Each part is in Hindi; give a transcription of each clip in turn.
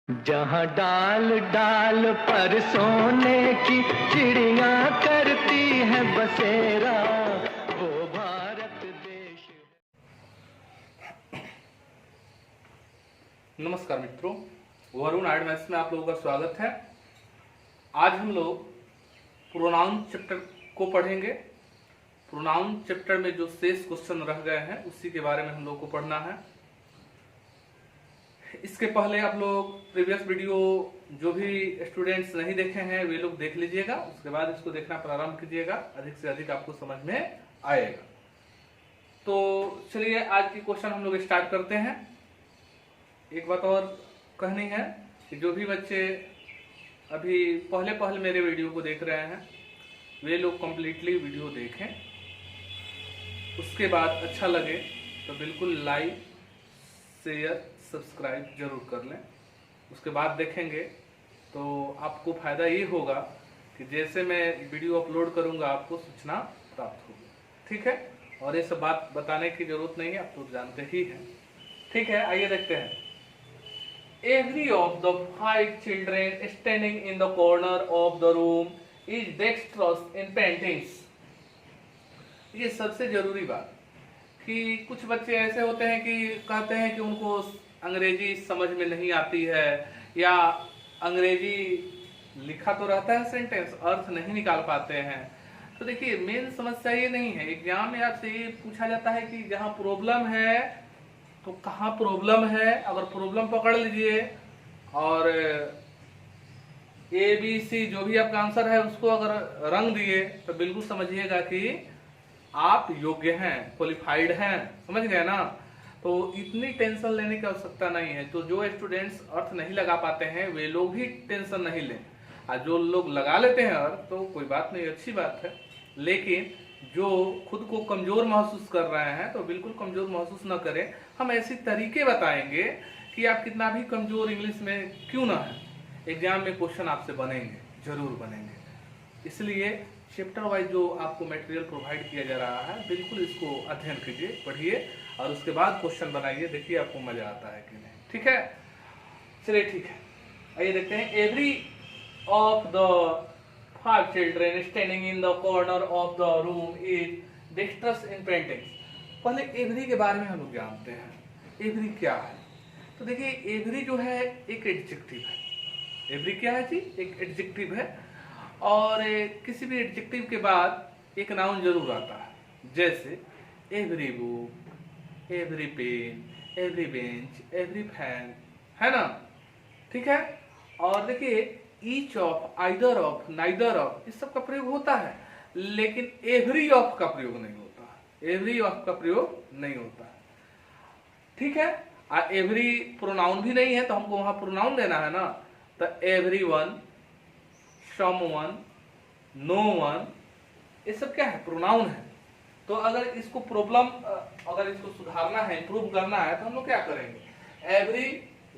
जहाँ डाल डाल पर सोने की चिड़िया करती है बसेरा, वो भारत देश है। नमस्कार मित्रों, वरुण आर्ट मैथ्स में आप लोगों का स्वागत है। आज हम लोग प्रोनाउन चैप्टर को पढ़ेंगे। प्रोनाउन चैप्टर में जो शेष क्वेश्चन रह गए हैं उसी के बारे में हम लोग को पढ़ना है। इसके पहले आप लोग प्रीवियस वीडियो जो भी स्टूडेंट्स नहीं देखे हैं वे लोग देख लीजिएगा, उसके बाद इसको देखना प्रारंभ कीजिएगा, अधिक से अधिक आपको समझ में आएगा। तो चलिए आज की क्वेश्चन हम लोग स्टार्ट करते हैं। एक बात और कहनी है कि जो भी बच्चे अभी पहले मेरे वीडियो को देख रहे हैं वे लोग कंप्लीटली वीडियो देखें, उसके बाद अच्छा लगे तो बिल्कुल लाइक शेयर सब्सक्राइब जरूर कर लें। उसके बाद देखेंगे तो आपको फायदा ये होगा कि जैसे मैं वीडियो अपलोड करूंगा आपको सूचना प्राप्त होगी, ठीक है। और ये सब बात बताने की जरूरत नहीं है, आप तो जानते ही हैं, ठीक है। आइए देखते हैं। Every of the 5 children standing in the corner of the room is dexterous in paintings। ये सबसे जरूरी बात कि कुछ बच्चे ऐसे होते हैं कि कहते हैं कि उनको अंग्रेजी समझ में नहीं आती है या अंग्रेजी लिखा तो रहता है सेंटेंस, अर्थ नहीं निकाल पाते हैं। तो देखिए मेन समस्या ये नहीं है। एग्जाम में आपसे ये पूछा जाता है कि जहाँ प्रॉब्लम है तो कहाँ प्रॉब्लम है। अगर प्रॉब्लम पकड़ लीजिए और ए बी सी जो भी आपका आंसर है उसको अगर रंग दिए तो बिल्कुल समझिएगा कि आप योग्य हैं, क्वालिफाइड हैं, समझ गए ना। तो इतनी टेंशन लेने की आवश्यकता नहीं है। तो जो स्टूडेंट्स अर्थ नहीं लगा पाते हैं वे लोग ही टेंशन नहीं लें, और जो लोग लगा लेते हैं अर्थ तो कोई बात नहीं, अच्छी बात है। लेकिन जो खुद को कमजोर महसूस कर रहे हैं तो बिल्कुल कमजोर महसूस न करें। हम ऐसे तरीके बताएंगे कि आप कितना भी कमजोर इंग्लिश में क्यों ना है, एग्जाम में क्वेश्चन आपसे बनेंगे, जरूर बनेंगे। इसलिए चैप्टर वाइज जो आपको मटेरियल प्रोवाइड किया जा रहा है बिल्कुल इसको अध्ययन कीजिए, पढ़िए और उसके बाद क्वेश्चन बनाइए, देखिए आपको मजा आता है कि नहीं, ठीक है। चलिए ठीक है, आइए देखते हैं। Every of the 5 children standing in the corner of the room is dexterous in painting। पहले एवरी के बारे में हम लोग जानते हैं। एवरी क्या है? तो देखिए एवरी जो है एक एडजेक्टिव है। एवरी क्या है जी? एक एडजेक्टिव है, और किसी भी एडजेक्टिव के बाद एक नाउन जरूर आता है। जैसे every book, every pen, every bench, every fan, है ना, ठीक है। और देखिए each of, either of, neither of, इस सब का प्रयोग होता है, लेकिन एवरी ऑफ का प्रयोग नहीं होता है। एवरी ऑफ का प्रयोग नहीं होता है, ठीक है। एवरी प्रोनाउन भी नहीं है तो हमको वहां प्रोनाउन देना है ना। तो every one, someone, no one, ये सब क्या है? प्रोनाउन है। तो अगर इसको अगर इसको सुधारना है, इंप्रूव करना है तो हम लोग क्या करेंगे? एवरी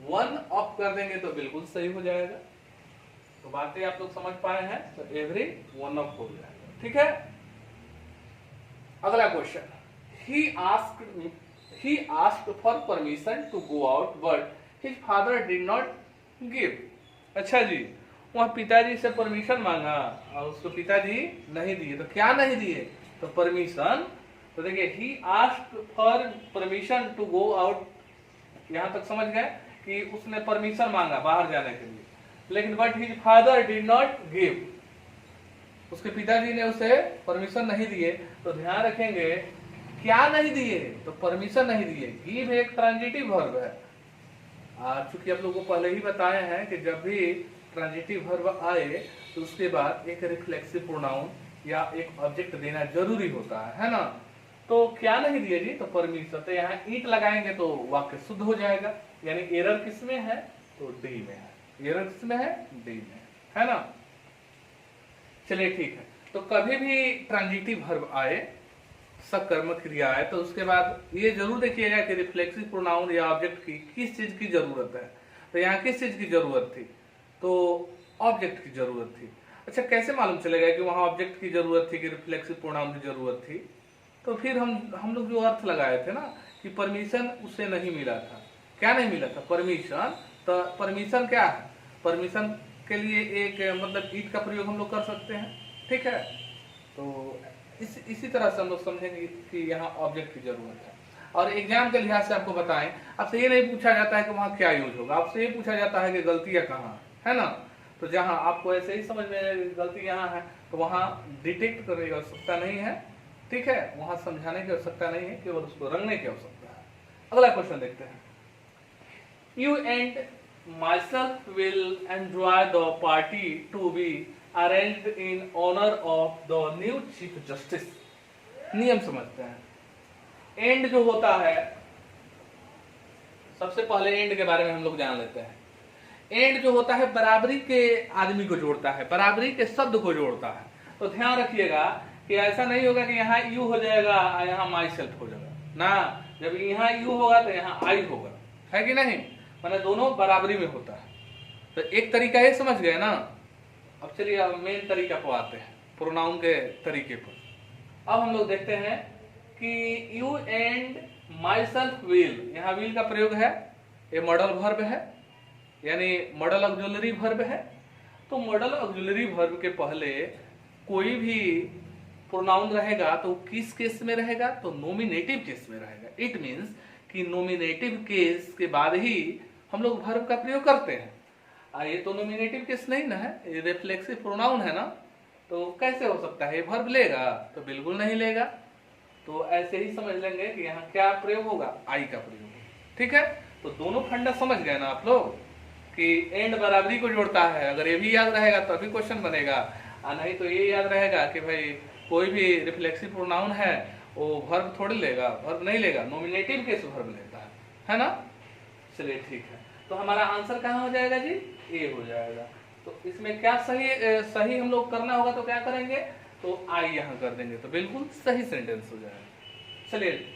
वन ऑफ कर देंगे तो बिल्कुल सही हो जाएगा। तो बातें आप लोग समझ पाए हैं, तो एवरी वन ऑफ हो जाएगा, ठीक है। अगला question, he asked for permission to go out but his father did not give। अच्छा जी, वह पिताजी से परमिशन मांगा और उसको पिताजी नहीं दिए। तो क्या नहीं दिए? तो परमिशन। तो देखिए he asked for permission to go out, यहां तक समझ गए कि उसने परमिशन मांगा बाहर जाने के लिए, लेकिन but his father did not give, उसके पिताजी ने उसे परमिशन नहीं दिए। तो ध्यान रखेंगे क्या नहीं दिए? तो परमिशन नहीं दिए। गिव एक ट्रांजिटिव वर्ब है। चूंकि आप लोगों को पहले ही बताए हैं कि जब भी ट्रांजिटिव वर्ब आए तो उसके बाद एक रिफ्लेक्सिव प्रोनाउन या एक ऑब्जेक्ट देना जरूरी होता है ना। तो क्या नहीं दिए जी? तो परमिशन। तो यहाँ ईट लगाएंगे तो वाक्य शुद्ध हो जाएगा, यानी एरर किसमें है? तो डी में है। एरर किसमें है? डी में है ना। चलिए ठीक है। तो कभी भी ट्रांजिटिव वर्ब आए, सकर्म क्रिया आए, तो उसके बाद ये जरूर देखिएगा कि रिफ्लेक्सिव प्रोनाउन या ऑब्जेक्ट की किस चीज की जरूरत है। तो यहाँ किस चीज की जरूरत थी? तो ऑब्जेक्ट की जरूरत थी। अच्छा, कैसे मालूम चलेगा कि वहां ऑब्जेक्ट की जरूरत थी कि रिफ्लेक्सिव प्रोनाउन की जरूरत थी? तो फिर हम लोग जो अर्थ लगाए थे ना कि परमिशन उसे नहीं मिला था। क्या नहीं मिला था? परमिशन तो परमिशन क्या है, परमिशन के लिए एक मतलब ईट का प्रयोग हम लोग कर सकते हैं, ठीक है। तो इसी तरह से हम लोग समझेंगे कि यहाँ ऑब्जेक्ट की जरूरत है। और एग्जाम के लिहाज से आपको बताएं, आपसे ये नहीं पूछा जाता है कि वहाँ क्या यूज होगा, आपसे ये पूछा जाता है कि गलतियां कहाँ है ना। तो जहाँ आपको ऐसे ही समझ में आएगा गलती यहाँ है, तो वहाँ डिटेक्ट करने की आवश्यकता नहीं है, ठीक है, वहाँ समझाने की आवश्यकता नहीं है, केवल उसको रंगने की आवश्यकता है। अगला क्वेश्चन देखते हैं। You and myself will enjoy the party to be arranged in honor of the new Chief Justice। नियम समझते हैं। एंड जो होता है, सबसे पहले एंड के बारे में हम लोग जान लेते हैं। एंड जो होता है बराबरी के आदमी को जोड़ता है, बराबरी के शब्द को जोड़ता है। तो ध्यान रखिएगा कि ऐसा नहीं होगा कि यहाँ यू हो जाएगा और यहाँ माई सेल्फ हो जाएगा ना। जब यहाँ यू होगा तो यहाँ आई होगा, है कि नहीं, माने दोनों बराबरी में होता है। तो एक तरीका ये समझ गए ना। अब चलिए अब मेन तरीका को आते हैं, प्रोनाउन के तरीके पर। अब हम लोग देखते हैं कि you and my self will, यहाँ विल का प्रयोग है, ये मॉडल वर्ब है, यानी मॉडल ऑक्सिलरी वर्ब है। तो मॉडल ऑक्सिलरी वर्ब के पहले कोई भी प्रोनाउन रहेगा तो किस केस में रहेगा, तो नोमिनेटिव केस में रहेगा। इट मींस कि नोमिनेटिव केस के बाद ही हम लोग वर्ब का प्रयोग करते हैं। ये तो नोमिनेटिव केस नहीं ना है, ये रिफ्लेक्सिव प्रोनाउन है ना, तो कैसे हो सकता है ये वर्ब लेगा, तो बिल्कुल नहीं लेगा। तो ऐसे ही समझ लेंगे कि यहाँ क्या प्रयोग होगा, आई का प्रयोग होगा, ठीक है। तो दोनों फंडा समझ गए ना आप लोग कि एंड बराबरी को जोड़ता है। अगर ये भी याद रहेगा तभी क्वेश्चन बनेगा, और नहीं तो ये याद रहेगा कि भाई कोई भी रिफ्लेक्सिव प्रोनाउन है वो वर्ब थोड़ी लेगा, वर्ब नहीं लेगा, नॉमिनेटिव केस वर्ब लेता है ना। चलिए ठीक है, तो हमारा आंसर कहाँ हो जाएगा जी, ए हो जाएगा। तो इसमें क्या सही हम लोग करना होगा, तो क्या करेंगे, तो आई यहाँ कर देंगे, तो बिल्कुल सही सेंटेंस हो जाएगा। चलिए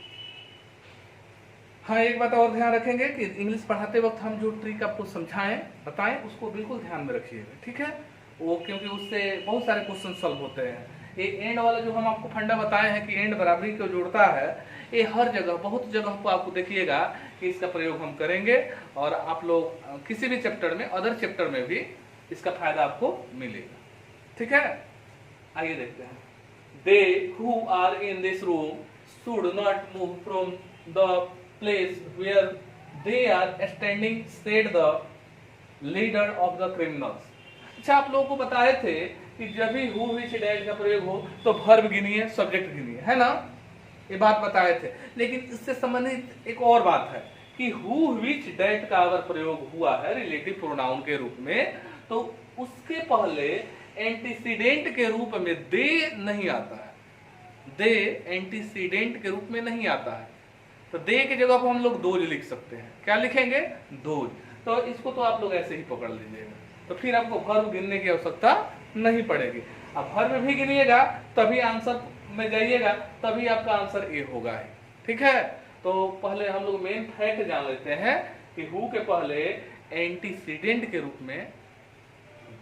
हाँ, एक बात और ध्यान रखेंगे कि इंग्लिश पढ़ाते वक्त हम जो ट्रिक आपको समझाएं बताएं उसको बिल्कुल ध्यान में रखिएगा, ठीक है। वो क्योंकि उससे बहुत सारे क्वेश्चन सॉल्व होते हैं। ये एंड वाला जो हम आपको फंडा बताए हैं कि एंड बराबरी को जोड़ता है, ये हर जगह बहुत जगह पर आपको देखिएगा कि इसका प्रयोग हम करेंगे, और आप लोग किसी भी चैप्टर में, अदर चैप्टर में भी इसका फायदा आपको मिलेगा, ठीक है। आइए देखते हैं। They who are in this room should not move from the place where they are standing, said the leader of the criminals। अच्छा, आप लोगों को बताए थे कि जब भी who which that का प्रयोग हो तो verb गिनिए, सब्जेक्ट गिनिए, है ना, ये बात बताए थे। लेकिन इससे संबंधित एक और बात है कि who which that का अगर प्रयोग हुआ है रिलेटिव प्रोनाउन के रूप में, तो उसके पहले एंटीसीडेंट के रूप में दे नहीं आता है, दे एंटीसीडेंट के रूप में नहीं आता है। तो दे की जगह पर हम लोग दोज लिख सकते हैं, क्या लिखेंगे, दोज। तो इसको तो आप लोग ऐसे ही पकड़ लीजिएगा, तो फिर आपको वर्ब गिनने की आवश्यकता नहीं पड़ेगी। अब वर्ब भी गिनिएगा तभी आंसर में जाइएगा, तभी आपका आंसर ए होगा, ठीक है। तो पहले हम लोग मेन फैक्ट जान लेते हैं कि हु के पहले एंटीसीडेंट के रूप में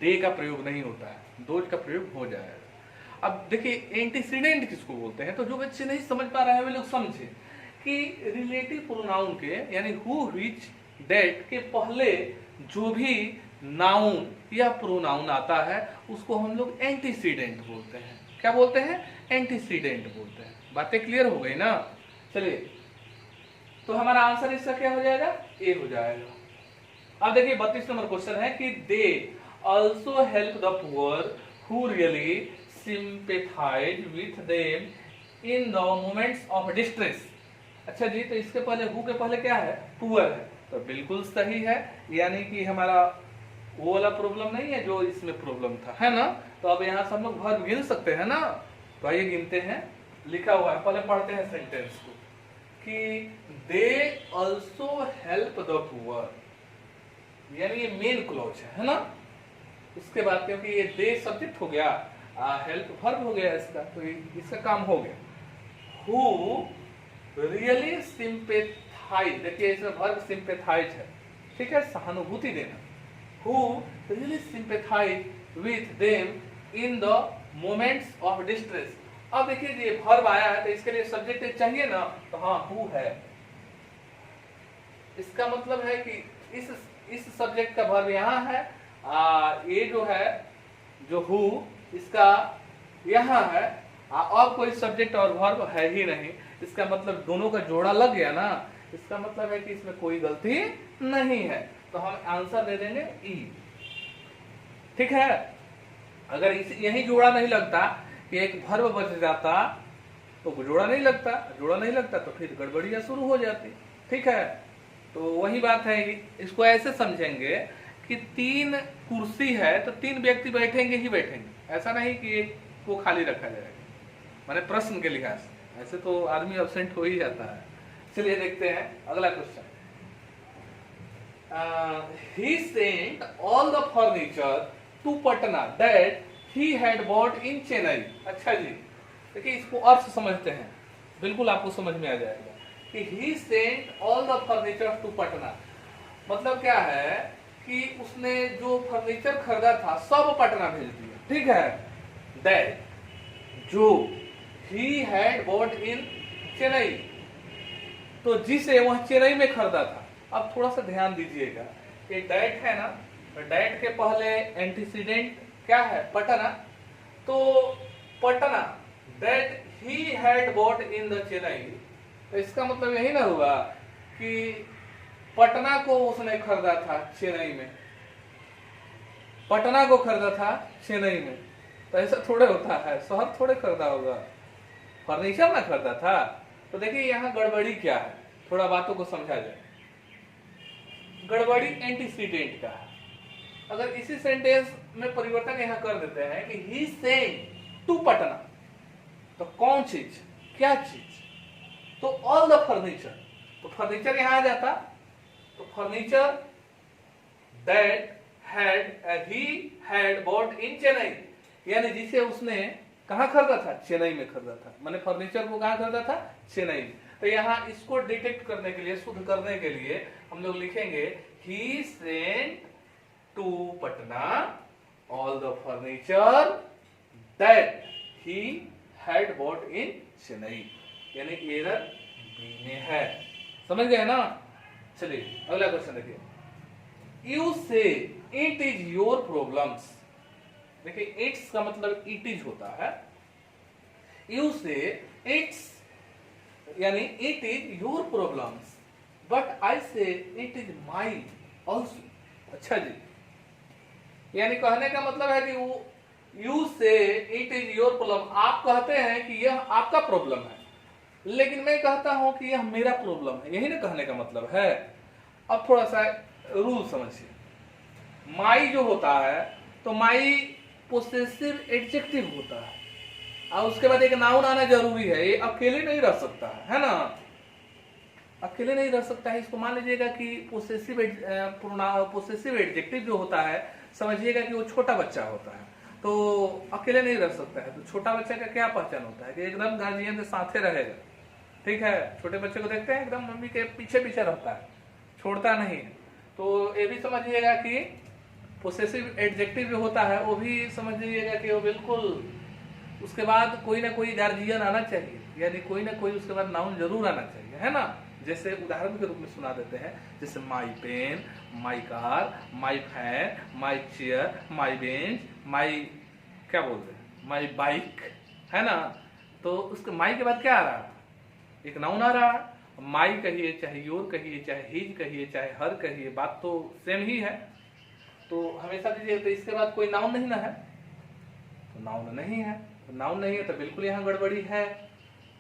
दे का प्रयोग नहीं होता है, दोज का प्रयोग हो जाएगा। अब देखिए एंटीसीडेंट किसको बोलते हैं, तो जो बच्चे नहीं समझ पा रहे हैं वे लोग समझे कि रिलेटिव प्रोनाउन के यानी हु व्हिच दैट के पहले जो भी नाउन या प्रोनाउन आता है उसको हम लोग एंटीसीडेंट बोलते हैं। क्या बोलते हैं, एंटीसीडेंट बोलते हैं। बातें क्लियर हो गई ना। चलिए, तो हमारा आंसर इसका क्या हो जाएगा, ए हो जाएगा। अब देखिए 32 नंबर क्वेश्चन है कि they also help the poor who really sympathise with them in the moments of distress. अच्छा जी, तो इसके पहले हु के पहले क्या है, पुअर है, तो बिल्कुल सही है, यानी कि हमारा वो वाला प्रॉब्लम नहीं है जो इसमें प्रॉब्लम था, है ना। तो अब यहाँ से हम लोग वर्ब गिन सकते हैं ना। तो आइए गिनते हैं, लिखा हुआ है, पहले पढ़ते हैं सेंटेंस को कि they also help the poor, यानी ये मेन क्लॉज है ना। उसके बाद क्योंकि ये दे सब्जेक्ट हो गया, हेल्प वर्ब हो गया इसका, तो इसका काम हो गया। हु रियली सिंपैथाइज, देखिए इसमें वर्ब सिंपैथाइज है, ठीक है, सहानुभूति देना। Who really sympathise with them in the moments of distress. अब देखिए ये वर्ब आया है तो इसके लिए सब्जेक्ट चाहिए ना, तो हाँ हु है। इसका मतलब है कि इस इस सब्जेक्ट का वर्ब यहाँ है, ये जो है जो हु इसका यहाँ है, और कोई सब्जेक्ट और वर्ब है ही नहीं। इसका मतलब दोनों का जोड़ा लग गया ना, इसका मतलब है कि इसमें कोई गलती नहीं है, तो हम आंसर दे देंगे ई। ठीक है, अगर यही जोड़ा नहीं लगता कि एक वर्ब बच जाता तो जोड़ा नहीं लगता, जोड़ा नहीं लगता तो फिर गड़बड़ियां शुरू हो जाती। ठीक है, तो वही बात है, इसको ऐसे समझेंगे कि 3 कुर्सी है तो 3 व्यक्ति बैठेंगे ही बैठेंगे, ऐसा नहीं कि एक को खाली रखा जाएगा, माने प्रश्न के लिहाज से, ऐसे तो आदमी एब्सेंट हो ही जाता है। चलिए देखते हैं अगला question. He sent all the furniture to Patna that he had bought in Chennai. अच्छा जी, देखिए इसको अर्थ समझते हैं, बिल्कुल आपको समझ में आ जाएगा कि he sent all the furniture to Patna, मतलब क्या है कि उसने जो फर्नीचर खरीदा था सब पटना भेज दिया। ठीक है, दैट जो ही हैड बॉट इन चेन्नई, तो जिसे वह चेन्नई में खरीदा था। अब थोड़ा सा ध्यान दीजिएगा कि दैट है ना, दैट के पहले एंटीसीडेंट क्या है, पटना, तो Patna that he had bought in the Chennai, तो इसका मतलब यही ना हुआ कि पटना को उसने खरीदा था चेन्नई में, पटना को खरीदा था चेन्नई में, तो ऐसा थोड़े होता है, शहर थोड़े खरीदा होगा, फर्नीचर ना खरीदा था। तो देखिए यहाँ गड़बड़ी क्या है, थोड़ा बातों को समझा जाए। गड़बड़ी एंटीसीडेंट का है। अगर इसी सेंटेंस में परिवर्तन यहाँ कर देते हैं कि ही सेंट टू पटना, तो कौन चीज, क्या चीज, तो ऑल द फर्नीचर, तो फर्नीचर यहां आ जाता, तो furniture that he had bought in Chennai, यानी जिसे उसने कहां खरीदा था, चेन्नई में खरीदा था, माने फर्नीचर को कहां खरीदा था, चेन्नई में। तो यहाँ इसको डिटेक्ट करने के लिए, शुद्ध करने के लिए हम लोग लिखेंगे he sent to Patna all the furniture that he had bought in Chennai, यानी एरर बी में है, समझ गए ना। चलिए अगला क्वेश्चन देखिए। यू से इट इज योर प्रॉब्लम्स, देखिए इट्स का मतलब इट इज होता है, यू से इट्स यानी it is your problems, but I से इट इज माई ऑल्सो। अच्छा जी, यानी कहने का मतलब है कि वो यू से इट इज योर प्रॉब्लम, आप कहते हैं कि यह आपका प्रॉब्लम है, लेकिन मैं कहता हूं कि यह मेरा प्रॉब्लम है, यही ना कहने का मतलब है। अब थोड़ा सा रूल समझिए, माई जो होता है तो माई पोसेसिव एडजेक्टिव होता है, और उसके बाद एक नाउन आना जरूरी है, ये अकेले नहीं रह सकता है ना, अकेले नहीं रह सकता है। इसको मान लीजिएगा कि पोसेसिव एडजेक्टिव जो होता है, समझिएगा कि वो छोटा बच्चा होता है, तो अकेले नहीं रह सकता है। तो छोटा बच्चा का क्या पहचान होता है कि एकदम गार्जियन के साथे रहेगा। ठीक है, छोटे बच्चे को देखते हैं एकदम मम्मी के पीछे पीछे रहता है, छोड़ता नहीं है। तो ये भी समझिएगा कि पोसेसिव एडजेक्टिव जो होता है वो भी समझ लीजिएगा कि वो बिल्कुल उसके बाद कोई ना कोई गार्जियन आना चाहिए, यानी कोई ना कोई उसके बाद नाउन जरूर आना चाहिए, है ना। जैसे उदाहरण के रूप में सुना देते हैं, जैसे my pen, my car, my fan, my chair, my bench, my क्या बोलते हैं, माई बाइक, है ना। तो उसके माई के बाद क्या आ रहा है, एक नाउन आ रहा है। माई कहिए, चाहे योर कहिए, चाहे हिज कहिए, चाहे हर कहिए, बात तो सेम ही है। तो हमेशा दीजिए, तो इसके बाद कोई नाउन नहीं ना है, तो नाउन नहीं है, तो नाउन नहीं है तो बिल्कुल यहाँ गड़बड़ी है।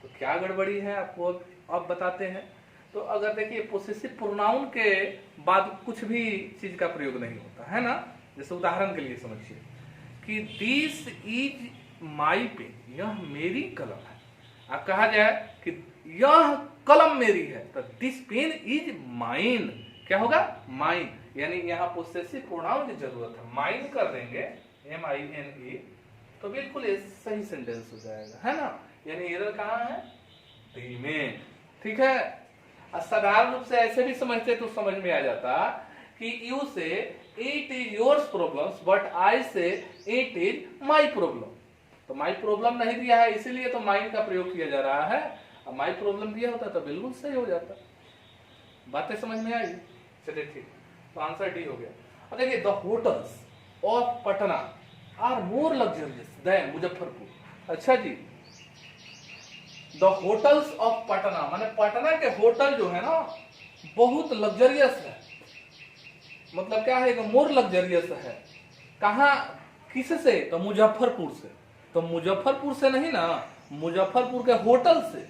तो क्या गड़बड़ी है आपको अब बताते हैं। तो अगर देखिए पोसेसिव प्रोनाउन के बाद कुछ भी चीज का प्रयोग नहीं होता है ना, जैसे उदाहरण के लिए समझिए कि दिस इज माई पेन, यह मेरी कलम है। अब कहा जाए कि यह कलम मेरी है, तो दिस पेन इज माइन, क्या होगा, माइन, यानी यहाँ पोसेसिव प्रोनाउन की जरूरत है, माइन कर देंगे MINE, तो बिल्कुल ये सही सेंटेंस हो जाएगा, है ना। यानी एरर कहाँ है, डी में। ठीक है, साधारण रूप से ऐसे भी समझते तो समझ में आ जाता कि यू से it is yours problems, but I से इट इज माई प्रॉब्लम। तो माई प्रॉब्लम नहीं दिया है, इसीलिए तो माइन का प्रयोग किया जा रहा है। अब माई प्रॉब्लम दिया होता तो बिल्कुल सही हो जाता। बातें समझ में आई। चलिए ठीक, तो आंसर डी हो गया। अब देखिए the hotels of Patna are more luxurious than Muzaffarpur. अच्छा जी, द होटल्स ऑफ पटना माने पटना के होटल जो है ना बहुत लग्जरियस है। मतलब क्या है कि मोर लग्जरियस है। कहा किससे? तो मुजफ्फरपुर से। तो मुजफ्फरपुर से नहीं ना, मुजफ्फरपुर के होटल से,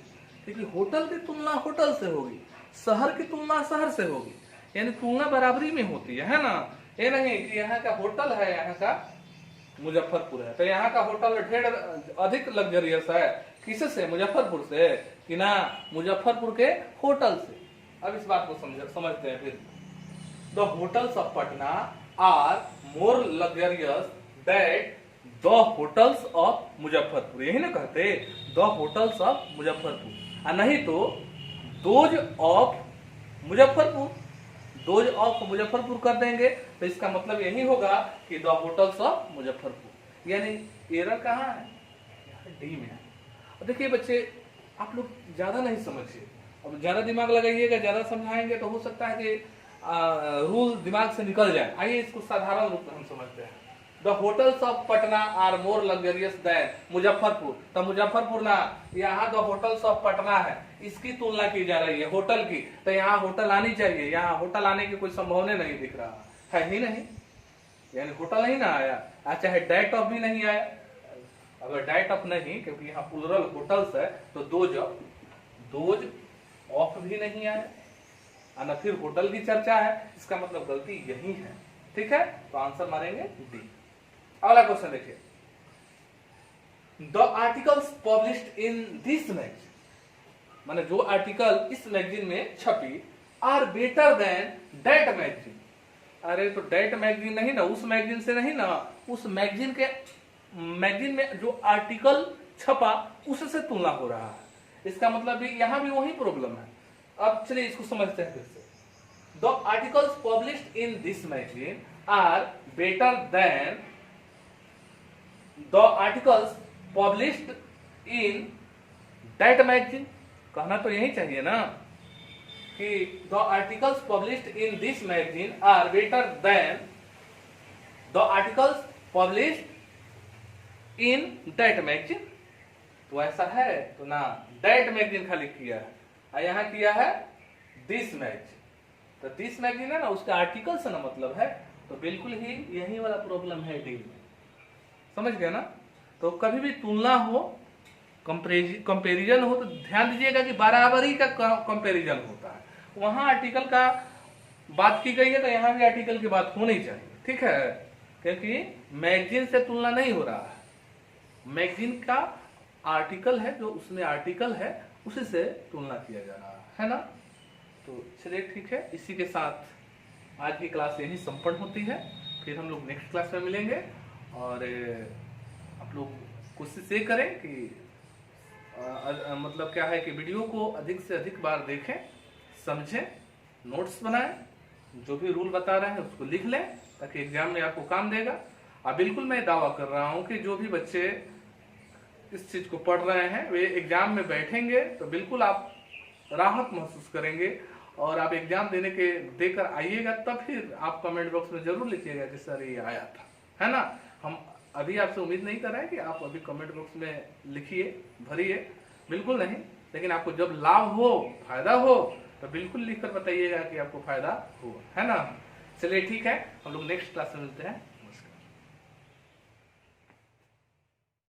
क्योंकि होटल की तुलना होटल से होगी, शहर की तुलना शहर से होगी, यानी तुलना बराबरी में होती है ना। ये नहीं कि यहाँ का होटल है, यहाँ का मुजफ्फरपुर है तो यहाँ का होटल ढेर अधिक लग्जरियस है। किससे? मुजफ्फरपुर से कि ना मुजफ्फरपुर के होटल से। अब इस बात को समझते हैं फिर। The hotels of Patna are more luxurious that the hotels of Muzaffarpur. यही ना कहते, द होटल्स ऑफ मुजफ्फरपुर, और नहीं तो those of Muzaffarpur. Those of Muzaffarpur कर देंगे तो इसका मतलब यही होगा कि द होटल्स ऑफ मुजफ्फरपुर। यानी एरर कहाँ है? डी में है। अब देखिए बच्चे, आप लोग ज्यादा नहीं समझिए, अब ज्यादा दिमाग लगाइएगा, ज्यादा समझाएंगे तो हो सकता है कि रूल दिमाग से निकल जाए। आइए इसको साधारण रूप में हम समझते हैं। The hotels of Patna are more luxurious than Muzaffarpur. तो मुजफ्फरपुर ना, यहाँ द होटल्स ऑफ पटना है, इसकी तुलना की जा रही है होटल की, तो यहाँ होटल आनी चाहिए। यहाँ होटल आने की कोई संभावना नहीं दिख रहा है ही नहीं, यानी होटल नहीं ना आया, चाहे डाइट ऑफ भी नहीं आया। अगर डाइट ऑफ नहीं, क्योंकि यहाँ प्लुरल होटल्स है, तो दोज ऑफ भी नहीं आया, और न फिर होटल की चर्चा है। इसका मतलब गलती यही है। ठीक है, तो आंसर मारेंगे डी। अगला क्वेश्चन देखिए, the articles published in this magazine, माने जो आर्टिकल इस मैगजीन में छपी, are better than that magazine. अरे तो दैट मैगजीन नहीं ना, उस मैगजीन से नहीं ना, उस मैगजीन में जो आर्टिकल छपा उससे तुलना हो रहा है। इसका मतलब भी यहां भी वही प्रॉब्लम है। अब चलिए इसको समझते हैं फिर से। The articles published in this magazine are better than the articles published in that magazine. कहना तो यही चाहिए ना कि the articles published in this magazine are better than the articles published in that magazine. तो ऐसा है तो ना, दैट मैगजीन खाली किया है, और यहां किया है दिस मैगजीन। तो दिस मैगजीन है ना, उसका आर्टिकल से ना मतलब है, तो बिल्कुल ही यही वाला प्रॉब्लम है डी में। समझ गए ना। तो कभी भी तुलना हो, कंपेरिजन हो, तो ध्यान दीजिएगा कि बराबरी का कंपेरिजन होता है। वहां आर्टिकल का बात की गई है तो यहां भी आर्टिकल की बात होनी चाहिए। ठीक है, क्योंकि मैगजीन से तुलना नहीं हो रहा है, मैगजीन का आर्टिकल है, जो उसमें आर्टिकल है उसी से तुलना किया जा रहा है ना। तो चलिए ठीक है, इसी के साथ आज की क्लास यही संपन्न होती है। फिर हम लोग नेक्स्ट क्लास में मिलेंगे, और आप लोग कोशिश ये करें कि मतलब क्या है कि वीडियो को अधिक से अधिक बार देखें, समझें, नोट्स बनाएं, जो भी रूल बता रहे हैं उसको लिख लें, ताकि एग्जाम में आपको काम देगा। और बिल्कुल मैं दावा कर रहा हूं कि जो भी बच्चे इस चीज को पढ़ रहे हैं वे एग्जाम में बैठेंगे तो बिल्कुल आप राहत महसूस करेंगे, और आप एग्जाम देकर आइएगा, तब फिर आप कमेंट बॉक्स में जरूर लिखिएगा कि सर ये आया था, है ना। हम अभी आपसे उम्मीद नहीं कर रहे हैं कि आप अभी कमेंट बॉक्स में लिखिए, भरिए, बिल्कुल नहीं, लेकिन आपको जब लाभ हो, फायदा हो, तो बिल्कुल लिखकर बताइएगा कि आपको फायदा हुआ, है ना। चलिए ठीक है, हम लोग नेक्स्ट क्लास में मिलते हैं।